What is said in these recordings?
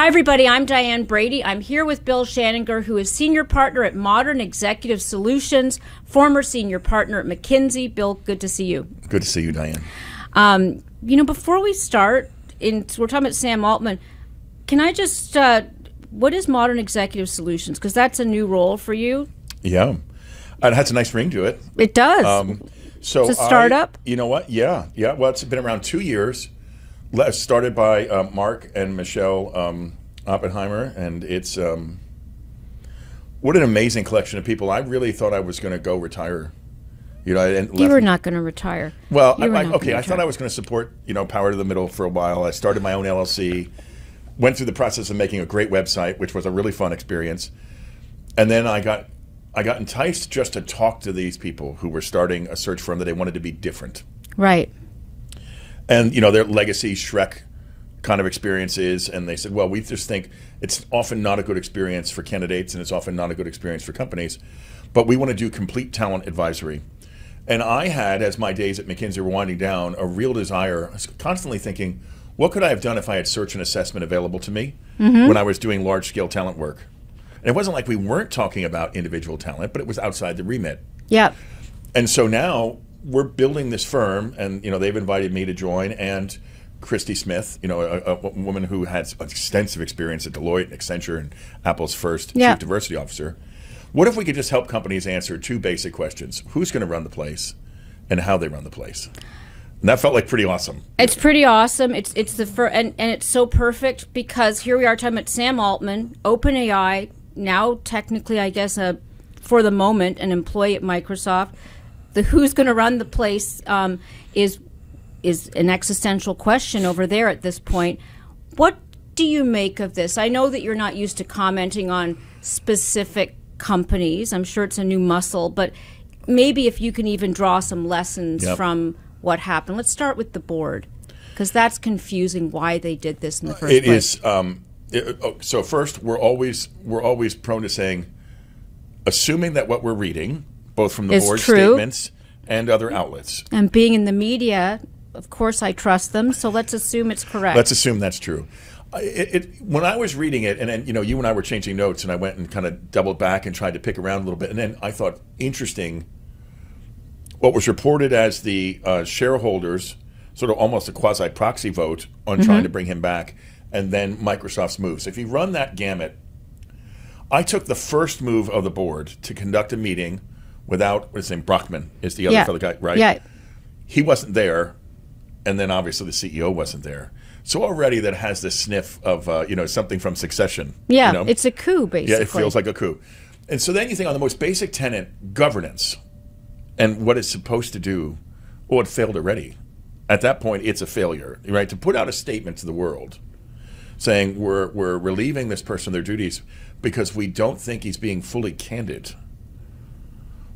Hi, everybody. I'm Diane Brady. I'm here with Bill Schaninger, who is Senior Partner at Modern Executive Solutions, former Senior Partner at McKinsey. Bill, good to see you. Good to see you, Diane. You know, before we start, we're talking about Sam Altman. Can I just, what is Modern Executive Solutions? Because that's a new role for you. Yeah. It has a nice ring to it. It does. So it's a startup? You know what? Yeah. Well, it's been around 2 years. Started by Mark and Michelle Oppenheimer, and it's what an amazing collection of people. I really thought I was going to go retire. You were not going to retire. Well, I thought I was going to support Power to the Middle for a while. I started my own LLC, went through the process of making a great website, which was a really fun experience, and then I got enticed just to talk to these people who were starting a search firm that they wanted to be different. Right. And their legacy Shrek kind of experiences, and they said, well, we just think it's often not a good experience for candidates, and it's often not a good experience for companies, but we want to do complete talent advisory. And I had, as my days at McKinsey were winding down, a real desire. I was constantly thinking, what could I have done if I had search and assessment available to me when I was doing large-scale talent work? And it wasn't like we weren't talking about individual talent, but it was outside the remit. Yeah. And so now we're building this firm, and they've invited me to join, and Christy Smith, a woman who has extensive experience at Deloitte and Accenture and Apple's first chief diversity officer. What if we could just help companies answer two basic questions: who's going to run the place, and how they run the place? And that felt like pretty awesome. It's pretty awesome. It's the first, and it's so perfect because here we are talking about Sam Altman, OpenAI, now technically, I guess, for the moment, an employee at Microsoft. The who's going to run the place is an existential question over there at this point. What do you make of this? I know that you're not used to commenting on specific companies. I'm sure it's a new muscle, but maybe if you can even draw some lessons from what happened. Let's start with the board, because that's confusing why they did this in the first place. It is. So first, we're always prone to saying, assuming that what we're reading, both from the board statements and other outlets. And being in the media, of course I trust them, so let's assume it's correct. Let's assume that's true. When I was reading it, and then you and I were changing notes, and I went and kind of doubled back and tried to pick around a little bit, and then I thought, interesting, what was reported as the shareholders, sort of almost a quasi-proxy vote on trying to bring him back, and then Microsoft's move. So if you run that gamut, I took the first move of the board to conduct a meeting without, what's his name, Brockman is the other fellow guy, right? Yeah. He wasn't there, and then obviously the CEO wasn't there. So already that has this sniff of, something from Succession. Yeah, it's a coup, basically. Yeah, it feels like a coup. And so then you think on the most basic tenet, governance, and what it's supposed to do, well, it failed already. At that point, it's a failure, right? To put out a statement to the world saying we're relieving this person of their duties because we don't think he's being fully candid.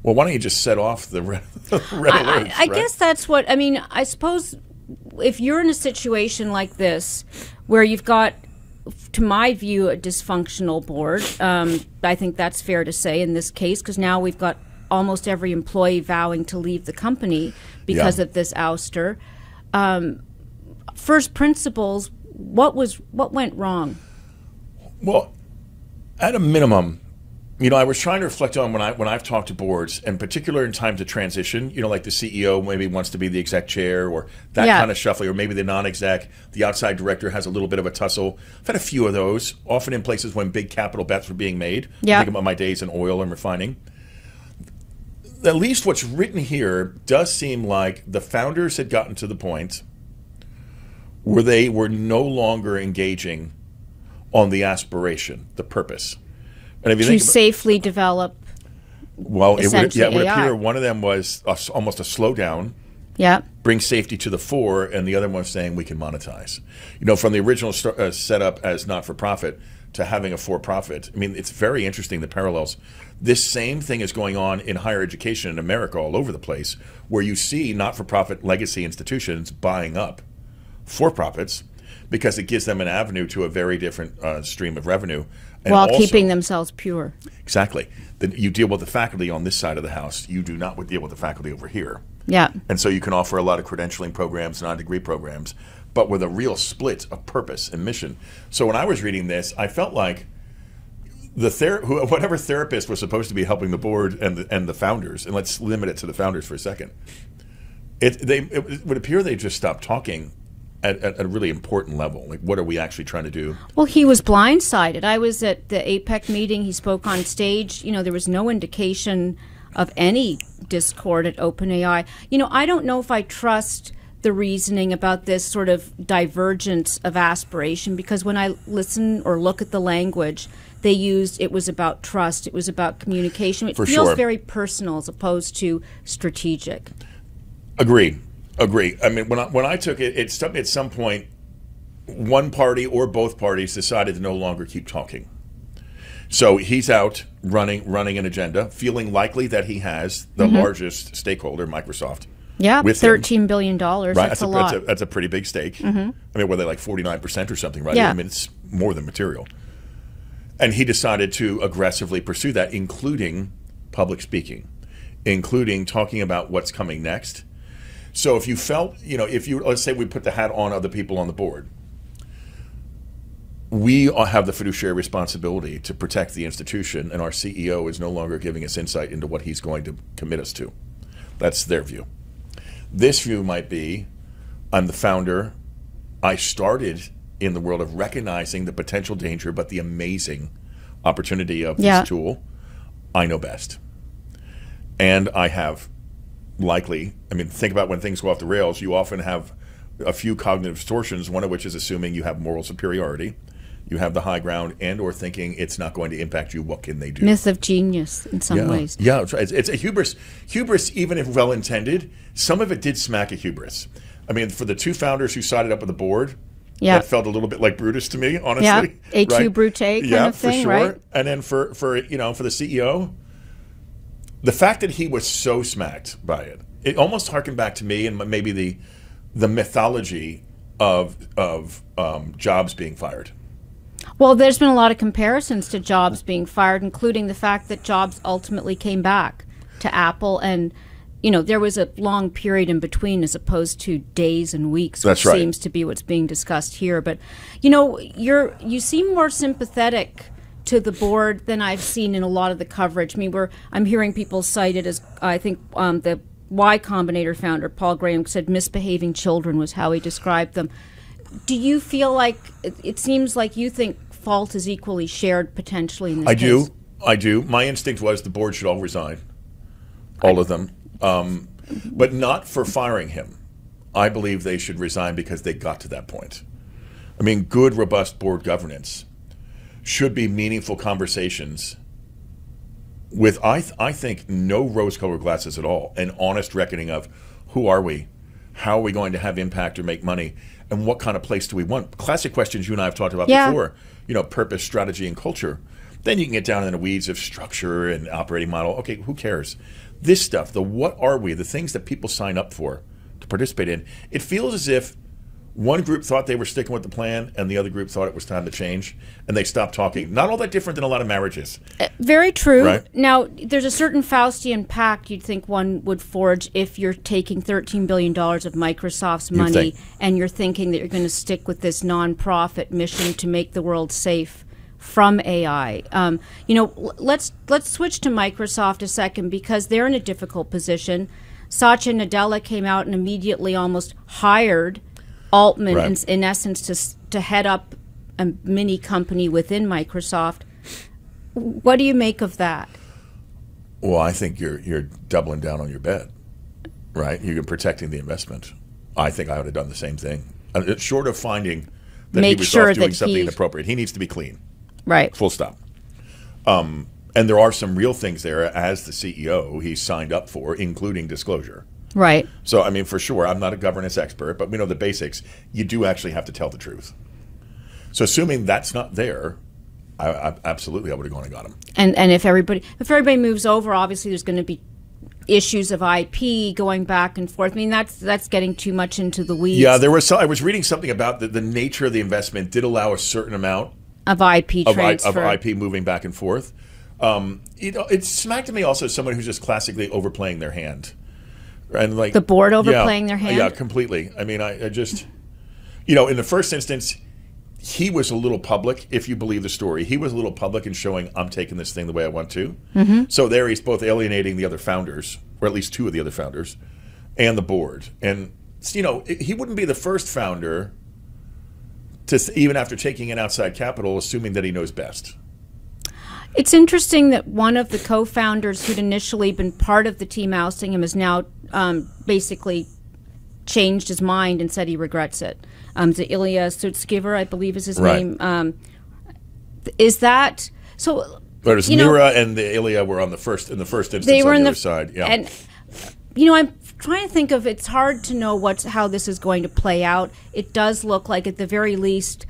Well, why don't you just set off the red alerts? I guess that's what, I suppose if you're in a situation like this where you've got, to my view, a dysfunctional board, I think that's fair to say in this case, because now we've got almost every employee vowing to leave the company because of this ouster. First principles, what went wrong? Well, at a minimum, I was trying to reflect on when I've talked to boards, in particular in times of transition, like the CEO maybe wants to be the exec chair or that kind of shuffling, or maybe the non-exec, the outside director has a little bit of a tussle. I've had a few of those, often in places when big capital bets were being made. Yeah. Think about my days in oil and refining. At least what's written here does seem like the founders had gotten to the point where they were no longer engaging on the aspiration, the purpose. And if you think safely develop. Well, it would appear one of them was almost a slowdown. Yeah. Bring safety to the fore, and the other one was saying we can monetize. From the original setup as not-for-profit to having a for-profit. It's very interesting, the parallels. This same thing is going on in higher education in America all over the place, where you see not-for-profit legacy institutions buying up for-profits because it gives them an avenue to a very different stream of revenue. And while keeping themselves pure. Exactly. Then you deal with the faculty on this side of the house. You do not deal with the faculty over here. Yeah. And so you can offer a lot of credentialing programs, non-degree programs, but with a real split of purpose and mission. So when I was reading this, I felt like whatever therapist was supposed to be helping the board and the founders, and let's limit it to the founders for a second, it would appear they just stopped talking at a really important level. Like, what are we actually trying to do? Well, he was blindsided. I was at the APEC meeting. He spoke on stage. You know, there was no indication of any discord at OpenAI. You know, I don't know if I trust the reasoning about this sort of divergence of aspiration, because when I listen or look at the language they used, it was about trust, it was about communication. It feels very personal as opposed to strategic. Agree. I mean, when I took it, at some point, one party or both parties decided to no longer keep talking. So he's out running an agenda, feeling likely that he has the largest stakeholder, Microsoft. Yeah, with $13 billion. Right, that's a lot. That's a pretty big stake. I mean, were they like 49% or something, right? Yeah. I mean, it's more than material. And he decided to aggressively pursue that, including public speaking, including talking about what's coming next. So if you felt, let's say we put the hat on other people on the board, we have the fiduciary responsibility to protect the institution, and our CEO is no longer giving us insight into what he's going to commit us to. That's their view. This view might be, I'm the founder. I started in the world of recognizing the potential danger, but the amazing opportunity of this tool. I know best. And I have likely, I mean, think about when things go off the rails, you often have a few cognitive distortions, one of which is assuming you have moral superiority, you have the high ground, and or thinking it's not going to impact you, what can they do? Myth of genius in some ways. Yeah, it's a hubris. Hubris, even if well-intended, some of it did smack of hubris. I mean, for the two founders who sided up with the board, that felt a little bit like Brutus to me, honestly. Yeah, A2 Brute kind of thing, for sure. Right? And then for the CEO, the fact that he was so smacked by it, it almost harkened back to me and maybe the mythology of Jobs being fired. Well, there's been a lot of comparisons to Jobs being fired, including the fact that Jobs ultimately came back to Apple, and there was a long period in between as opposed to days and weeks, which seems to be what's being discussed here. But you seem more sympathetic to the board than I've seen in a lot of the coverage. I mean, I'm hearing people cited as, I think the Y Combinator founder, Paul Graham, said misbehaving children was how he described them. Do you feel like, it seems like you think fault is equally shared potentially in this case? I do. My instinct was the board should all resign, all of them, but not for firing him. I believe they should resign because they got to that point. I mean, good, robust board governance should be meaningful conversations with, I think, no rose-colored glasses at all, an honest reckoning of who are we, how are we going to have impact or make money, and what kind of place do we want? Classic questions you and I have talked about before, purpose, strategy, and culture. Then you can get down in the weeds of structure and operating model. Okay, who cares? This stuff, the what are we, the things that people sign up for to participate in, it feels as if one group thought they were sticking with the plan and the other group thought it was time to change, and they stopped talking. Not all that different than a lot of marriages. Very true. Right? Now, there's a certain Faustian pact you'd think one would forge if you're taking $13 billion of Microsoft's money and you're thinking that you're going to stick with this nonprofit mission to make the world safe from AI. Let's switch to Microsoft a second, because they're in a difficult position. Satya Nadella came out and immediately almost hired Altman, in essence, to head up a mini company within Microsoft. What do you make of that? Well, I think you're doubling down on your bet, right? You're protecting the investment. I think I would have done the same thing. Short of finding that he was off doing something inappropriate. He needs to be clean. Right. Full stop. And there are some real things there as the CEO he signed up for, including disclosure. Right. So, I mean, for sure, I'm not a governance expert, but we know the basics. You do actually have to tell the truth. So assuming that's not there, I absolutely I would have gone and got him. And if everybody moves over, obviously there's going to be issues of IP going back and forth. I mean, that's getting too much into the weeds. Yeah, I was reading something about the nature of the investment did allow a certain amount of IP transfer. Of IP moving back and forth. It smacked me also as someone who's just classically overplaying their hand. And like the board overplaying their hand? Yeah, completely. I mean, I just, in the first instance, he was a little public, if you believe the story. He was a little public in showing, I'm taking this thing the way I want to. So there he's both alienating the other founders, or at least two of the other founders, and the board. And, he wouldn't be the first founder to, even after taking in outside capital, assuming that he knows best. It's interesting that one of the co-founders who'd initially been part of the team ousting him has now basically changed his mind and said he regrets it. The Ilya Sutskever, I believe is his name. Is that so? Whereas Mira and the Ilya were in the first instance they were on the other side. Yeah. And I'm trying to think of. It's hard to know how this is going to play out. It does look like, at the very least,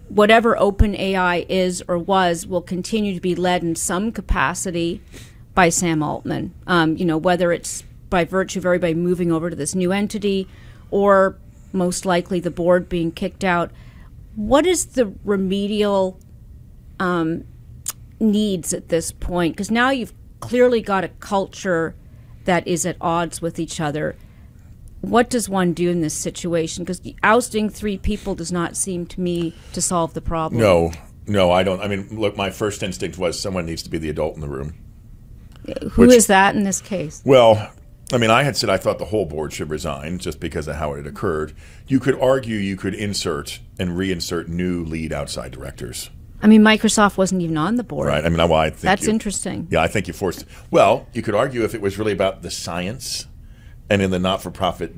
whatever OpenAI is or was will continue to be led in some capacity by Sam Altman. Whether it's by virtue of everybody moving over to this new entity, or most likely the board being kicked out. What is the remedial needs at this point? Because now you've clearly got a culture that is at odds with each other. What does one do in this situation? Because ousting 3 people does not seem to me to solve the problem. No, I don't. I mean, look, my first instinct was someone needs to be the adult in the room. Who is that in this case? Well, I mean, I had said I thought the whole board should resign just because of how it had occurred. You could argue you could insert and reinsert new lead outside directors. I mean, Microsoft wasn't even on the board. Right. I mean, I think that's interesting. Yeah, I think you forced. Well, you could argue if it was really about the science and in the not-for-profit,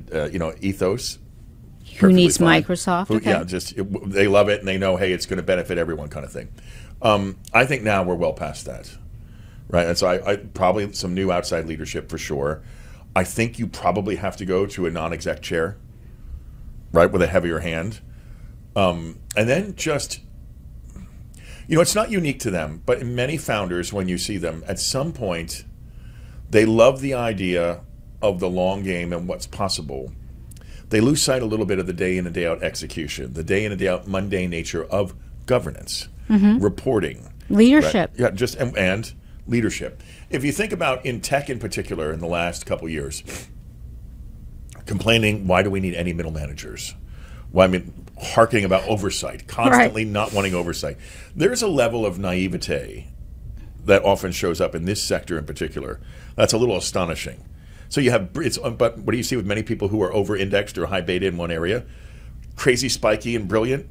ethos. Who needs fine. Microsoft? Okay. Yeah, they love it and they know, hey, it's going to benefit everyone, kind of thing. I think now we're well past that, right? And so I probably some new outside leadership for sure. I think you probably have to go to a non-exec chair, right, with a heavier hand. And then just, it's not unique to them, but in many founders, when you see them, at some point, they love the idea of the long game and what's possible. They lose sight a little bit of the day in and day out execution, the day in and day out mundane nature of governance, reporting. Leadership. Right? Yeah, and leadership. If you think about in tech in particular in the last couple years, complaining, why do we need any middle managers? Well, I mean, harking about oversight, constantly not wanting oversight. There's a level of naivete that often shows up in this sector in particular. That's a little astonishing. So you have, but what do you see with many people who are over-indexed or high beta in one area? Crazy spiky and brilliant,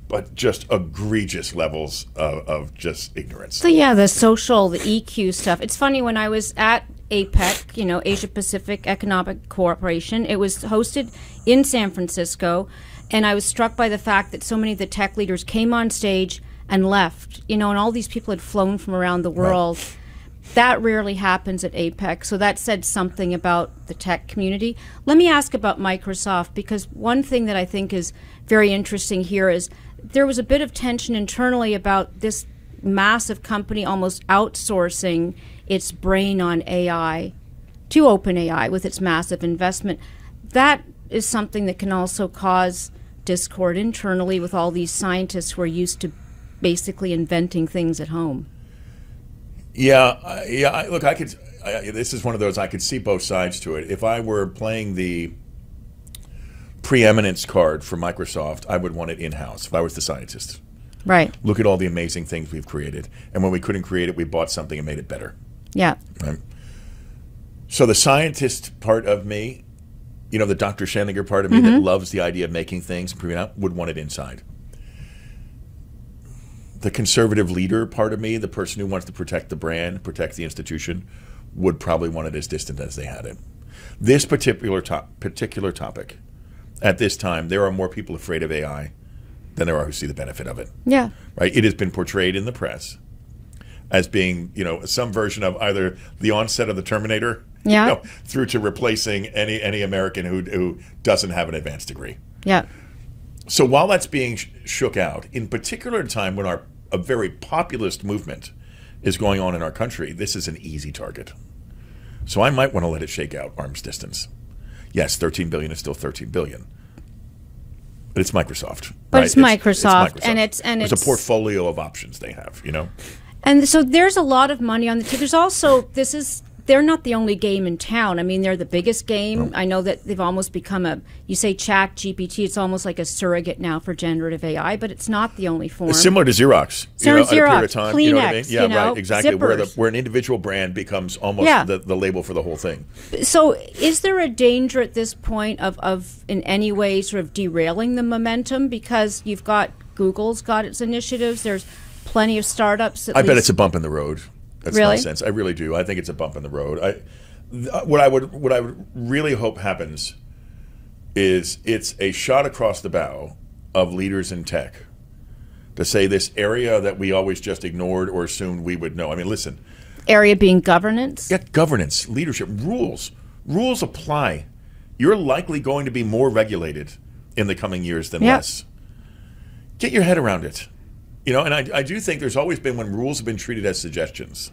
but just egregious levels of just ignorance. So yeah, the social, the EQ stuff. It's funny, when I was at APEC, Asia Pacific Economic Cooperation, it was hosted in San Francisco, and I was struck by the fact that so many of the tech leaders came on stage and left, and all these people had flown from around the world. Right. That rarely happens at APEC, so that said something about the tech community. Let me ask about Microsoft, because one thing that I think is very interesting here is there was a bit of tension internally about this massive company almost outsourcing its brain on AI to OpenAI with its massive investment. That is something that can also cause discord internally with all these scientists who are used to basically inventing things at home. Yeah. Look, this is one of those, I could see both sides to it. If I were playing the preeminence card for Microsoft, I would want it in-house if I was the scientist. Right. Look at all the amazing things we've created. And when we couldn't create it, we bought something and made it better. Yeah. Right? So the scientist part of me, the Dr. Schaninger part of me that loves the idea of making things and proving out, would want it inside. The conservative leader part of me, the person who wants to protect the brand, protect the institution, would probably want it as distant as they had it. This particular topic, at this time, there are more people afraid of AI than there are who see the benefit of it. Yeah. Right? It has been portrayed in the press as being, some version of either the onset of the Terminator, through to replacing any American who doesn't have an advanced degree. Yeah. So while that's being shook out, in particular at a time when a very populist movement is going on in our country, this is an easy target. So I might want to let it shake out arm's distance. Yes, 13 billion is still 13 billion. But it's Microsoft. But right? it's Microsoft. And it's a portfolio of options they have, And so there's a lot of money on the table. There's also, this is they're not the only game in town. I mean, they're the biggest game. I know that they've almost become you say Chat GPT, it's almost like a surrogate now for generative AI, but it's not the only form. It's similar to Xerox. Similar to at a period Xerox, of time, Kleenex, you know what I mean? Yeah, right, exactly. zippers. Where an individual brand becomes almost the label for the whole thing. So is there a danger at this point of in any way sort of derailing the momentum? Because you've got Google's got its initiatives. There's plenty of startups. I bet it's a bump in the road. That's really? nonsense. I really do. I think it's a bump in the road. What I would really hope happens is it's a shot across the bow of leaders in tech to say this area that we always just ignored or assumed we would know. I mean, listen. Area being governance? Yeah, governance, leadership, rules. Rules apply. You're likely going to be more regulated in the coming years than less. Get your head around it. You know, and I do think there's always been when rules have been treated as suggestions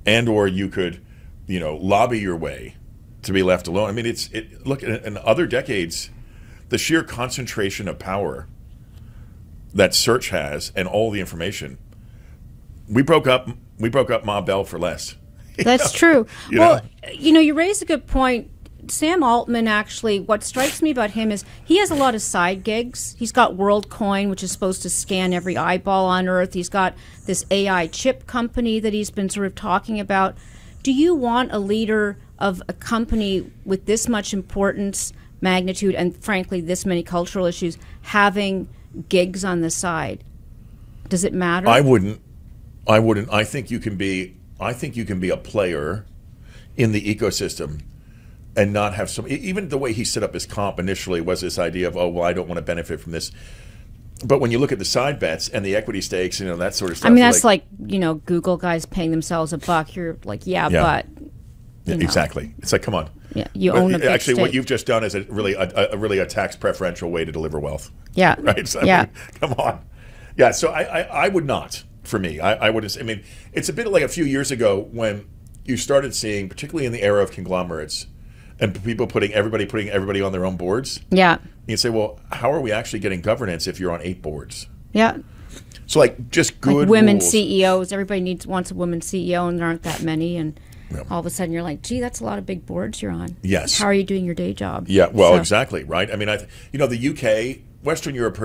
and or you could, you know, lobby your way to be left alone. I mean, look, in other decades, the sheer concentration of power that search has and all the information, we broke up Ma Bell for less. That's true. Well, you know, you raise a good point. Sam Altman, actually, what strikes me about him is he has a lot of side gigs. He's got WorldCoin, which is supposed to scan every eyeball on Earth. He's got this AI chip company that he's been sort of talking about. Do you want a leader of a company with this much importance, magnitude, and frankly, this many cultural issues, having gigs on the side? Does it matter? I wouldn't. I think you can be a player in the ecosystem and not have some, even the way he set up his comp initially was this idea of, oh, well, I don't want to benefit from this. But when you look at the side bets and the equity stakes, you know, that sort of stuff. I mean, that's like, you know, Google guys paying themselves $1. You're like, but. Yeah, exactly. It's like, come on. Yeah, you own a big actually, stake. what you've just done is a really a tax preferential way to deliver wealth. Yeah. Right? So, I mean, come on. Yeah, so I would not, for me. I wouldn't. I mean, it's a bit like a few years ago when you started seeing, particularly in the era of conglomerates, and people putting everybody on their own boards. Yeah. You say, well, how are we actually getting governance if you're on 8 boards? Yeah. So, like, just good like women rules. CEOs. Everybody wants a woman CEO, and there aren't that many. And all of a sudden, you're like, gee, that's a lot of big boards you're on. Yes. How are you doing your day job? Yeah. Well, exactly. Right. I mean, the UK, Western Europe,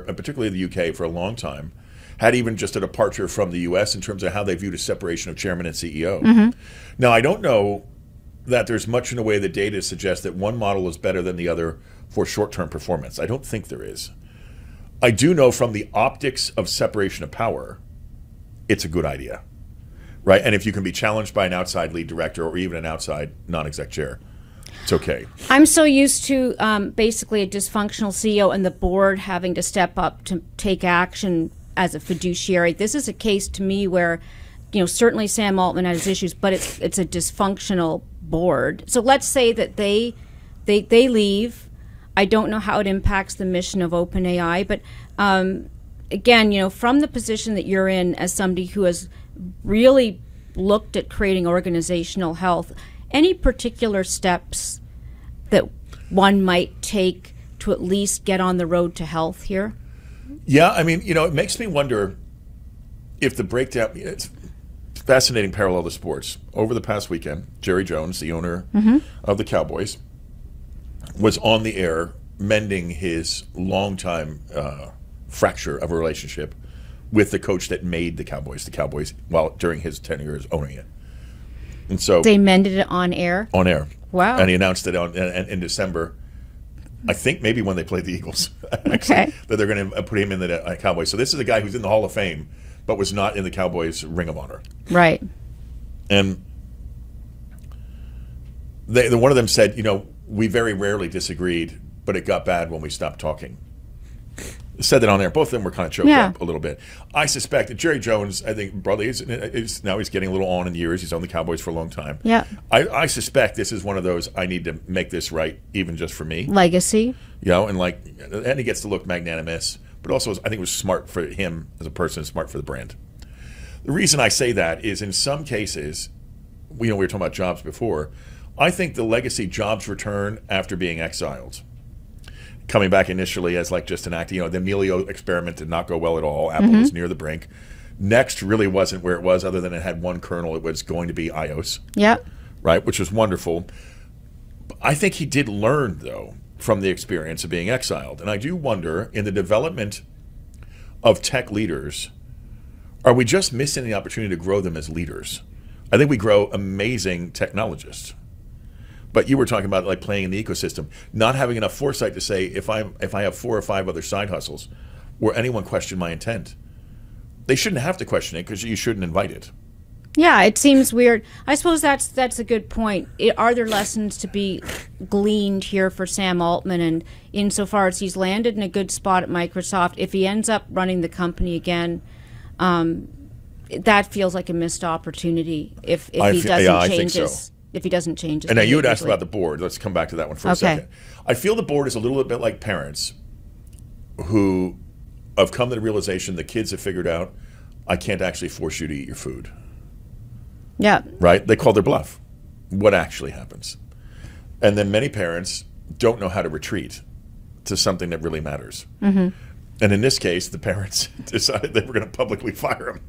and particularly the UK, for a long time, had even just a departure from the US in terms of how they viewed a separation of chairman and CEO. Mm-hmm. Now, I don't know that there's much in the way that data suggests that one model is better than the other for short-term performance. I don't think there is. I do know from the optics of separation of power, it's a good idea, right? And if you can be challenged by an outside lead director or even an outside non-exec chair, it's okay. I'm so used to basically a dysfunctional CEO and the board having to step up to take action as a fiduciary. This is a case to me where, you know, certainly Sam Altman has issues, but it's a dysfunctional board. So let's say that they leave. I don't know how it impacts the mission of OpenAI, but again, you know, from the position that you're in as somebody who has really looked at creating organizational health, any particular steps that one might take to at least get on the road to health here? Yeah, I mean, you know, it makes me wonder if the breakdown, it's a fascinating parallel to sports. Over the past weekend, Jerry Jones, the owner of the Cowboys, was on the air mending his longtime fracture of a relationship with the coach that made the Cowboys, while during his tenure as owning it. And so they mended it on air? On air. Wow. And he announced it in December, I think maybe when they played the Eagles, actually, okay, that they're going to put him in the Cowboys. So this is a guy who's in the Hall of Fame, but was not in the Cowboys' Ring of Honor. Right. And one of them said, you know, we very rarely disagreed, but it got bad when we stopped talking. Said that on there. Both of them were kind of choked up a little bit. I suspect that Jerry Jones, I think, probably is now he's getting a little on in years. He's owned the Cowboys for a long time. Yeah. I suspect this is one of those, I need to make this right, even just for me. Legacy. You know, and he gets to look magnanimous, but also I think it was smart for him as a person, smart for the brand. The reason I say that is in some cases, we were talking about jobs before, I think the legacy jobs return after being exiled. Coming back initially as like just an act, you know, the Emilio experiment did not go well at all. Apple was near the brink. Next really wasn't where it was, other than it had one kernel. It was going to be iOS. Yeah. Right, which was wonderful. I think he did learn, though, from the experience of being exiled. And I do wonder, in the development of tech leaders, are we just missing the opportunity to grow them as leaders? I think we grow amazing technologists. But you were talking about like playing in the ecosystem, not having enough foresight to say, if I have 4 or 5 other side hustles, where anyone question my intent, they shouldn't have to question it because you shouldn't invite it. Yeah, it seems weird. I suppose that's a good point. Are there lessons to be gleaned here for Sam Altman? And insofar as he's landed in a good spot at Microsoft, if he ends up running the company again, that feels like a missed opportunity if he doesn't change his. If he doesn't change his. And now you had asked about the board. Let's come back to that one for a second. I feel the board is a little bit like parents who have come to the realization the kids have figured out, I can't actually force you to eat your food. Yeah. Right? They call their bluff. What actually happens? And then many parents don't know how to retreat to something that really matters. Mm-hmm. And in this case, the parents decided they were going to publicly fire him,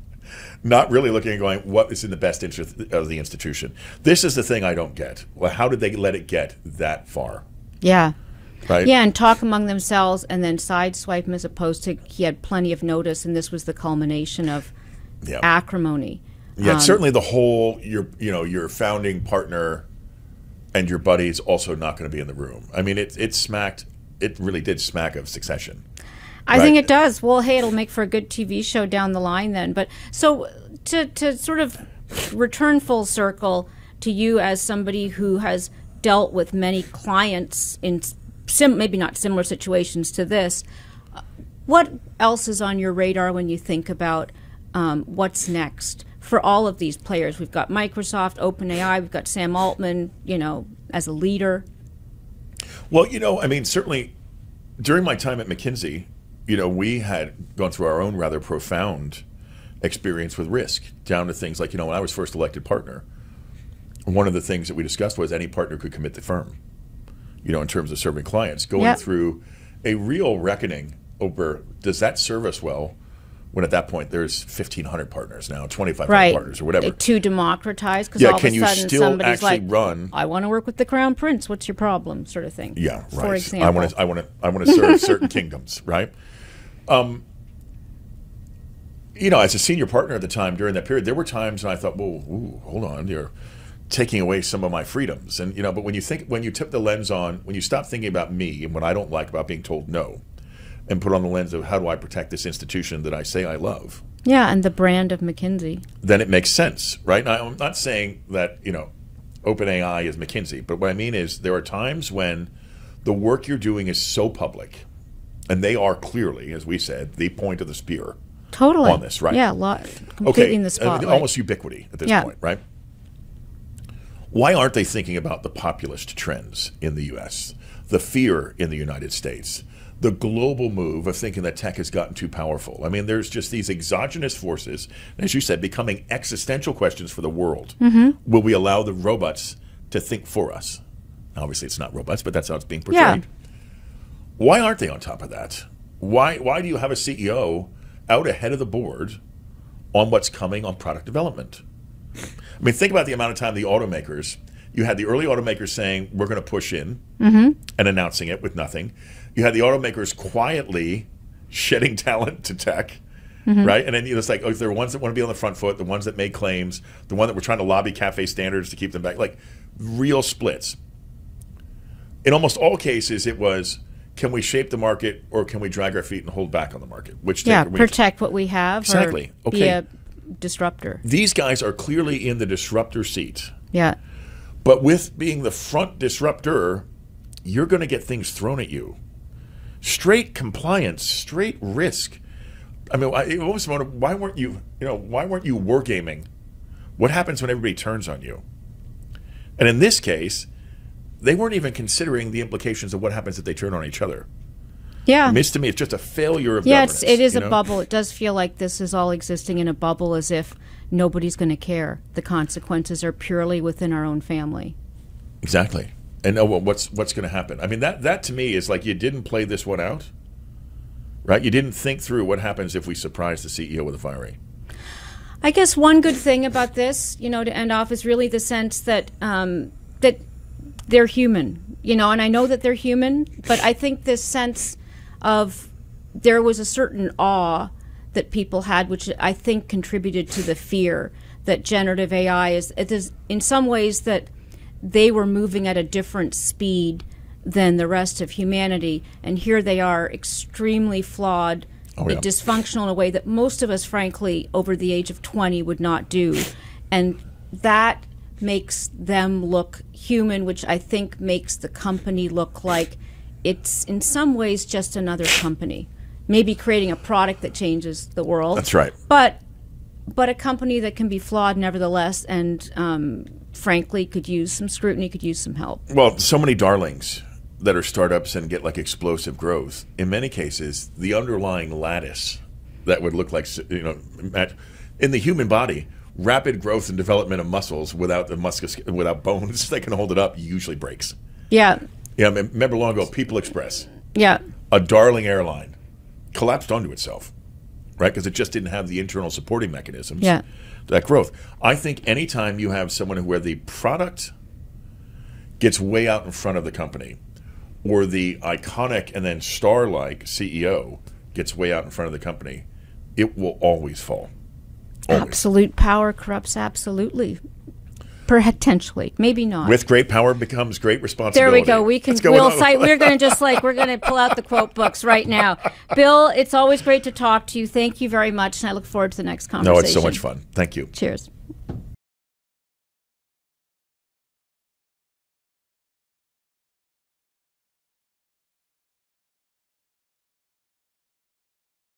not really looking and going, what is in the best interest of the institution? This is the thing I don't get. Well, how did they let it get that far? Yeah. Right? Yeah, and talk among themselves and then sideswipe him, as opposed to he had plenty of notice, and this was the culmination of acrimony. Yeah, certainly the whole your founding partner and your buddy's also not going to be in the room. I mean, it really did smack of Succession. I think it does. Well, hey, it'll make for a good TV show down the line then. But so to sort of return full circle to you as somebody who has dealt with many clients in maybe not similar situations to this, what else is on your radar when you think about what's next? For all of these players, we've got Microsoft, OpenAI, we've got Sam Altman, as a leader. Well, I mean, certainly during my time at McKinsey, we had gone through our own rather profound experience with risk, down to things like, when I was first elected partner, one of the things that we discussed was any partner could commit the firm, in terms of serving clients, going through a real reckoning over, does that serve us well? When at that point there's 1,500 partners now, 2,500 partners or whatever. Too democratized, because all of a sudden somebody's like, run? I want to work with the Crown Prince. What's your problem? Sort of thing. Yeah, right. For example, I want to serve certain kingdoms, right? As a senior partner at the time during that period, there were times when I thought, whoa, hold on, you're taking away some of my freedoms, and but when you tip the lens on, when you stop thinking about me and what I don't like about being told no, and put on the lens of how do I protect this institution that I say I love. Yeah, and the brand of McKinsey. Then it makes sense, right? Now, I'm not saying that, OpenAI is McKinsey, but what I mean is there are times when the work you're doing is so public, and they are clearly, as we said, the point of the spear. Totally. On this, right? Yeah, completely in the spotlight. Almost ubiquity at this point, right? Why aren't they thinking about the populist trends in the U.S., the fear in the United States, the global move of thinking that tech has gotten too powerful? I mean, there's just these exogenous forces, as you said, becoming existential questions for the world. Mm-hmm. Will we allow the robots to think for us? Obviously, it's not robots, but that's how it's being portrayed. Yeah. Why aren't they on top of that? Why do you have a CEO out ahead of the board on what's coming on product development? I mean, think about the amount of time the automakers, you had the early automakers saying, we're going to push in, and announcing it with nothing. You had the automakers quietly shedding talent to tech, right? And then it's like, there are ones that want to be on the front foot, the ones that make claims, the one that were trying to lobby cafe standards to keep them back, like real splits. In almost all cases, it was, can we shape the market or can we drag our feet and hold back on the market? Protect what we have. Exactly. Or be a disruptor. These guys are clearly in the disruptor seat. Yeah. But with being the front disruptor, you're going to get things thrown at you. Straight compliance, straight risk. I mean, why weren't you wargaming? What happens when everybody turns on you? And in this case, they weren't even considering the implications of what happens if they turn on each other. Yeah. To me, it's just a failure of governance. It is a bubble. It does feel like this is all existing in a bubble, as if nobody's going to care. The consequences are purely within our own family. Exactly. And what's going to happen? I mean, that to me is like, you didn't play this one out, right? You didn't think through what happens if we surprise the CEO with a firing. I guess one good thing about this, you know, to end off, is really the sense that that they're human, you know, and I know that they're human, but I think this sense of there was a certain awe that people had, which I think contributed to the fear that generative AI is in some ways that they were moving at a different speed than the rest of humanity, and here they are, extremely flawed, dysfunctional in a way that most of us, frankly, over the age of 20 would not do. And that makes them look human, which I think makes the company look like it's in some ways just another company. Maybe creating a product that changes the world. That's right. But a company that can be flawed nevertheless, and frankly could use some scrutiny, could use some help. Well, so many darlings that are startups and get like explosive growth. In many cases, the underlying lattice that would look like, you know, in the human body, rapid growth and development of muscles without without bones that can hold it up usually breaks. Yeah. Yeah. I mean, remember long ago, People Express. Yeah. A darling airline collapsed onto itself, right? Because it just didn't have the internal supporting mechanisms. Yeah. That growth. I think anytime you have someone where the product gets way out in front of the company, or the iconic and then star-like CEO gets way out in front of the company, it will always fall. Always. Absolute power corrupts absolutely. Potentially, maybe not. With great power becomes great responsibility. There we go. We can. We're going to pull out the quote books right now. Bill, it's always great to talk to you. Thank you very much, and I look forward to the next conversation. No, it's so much fun. Thank you. Cheers.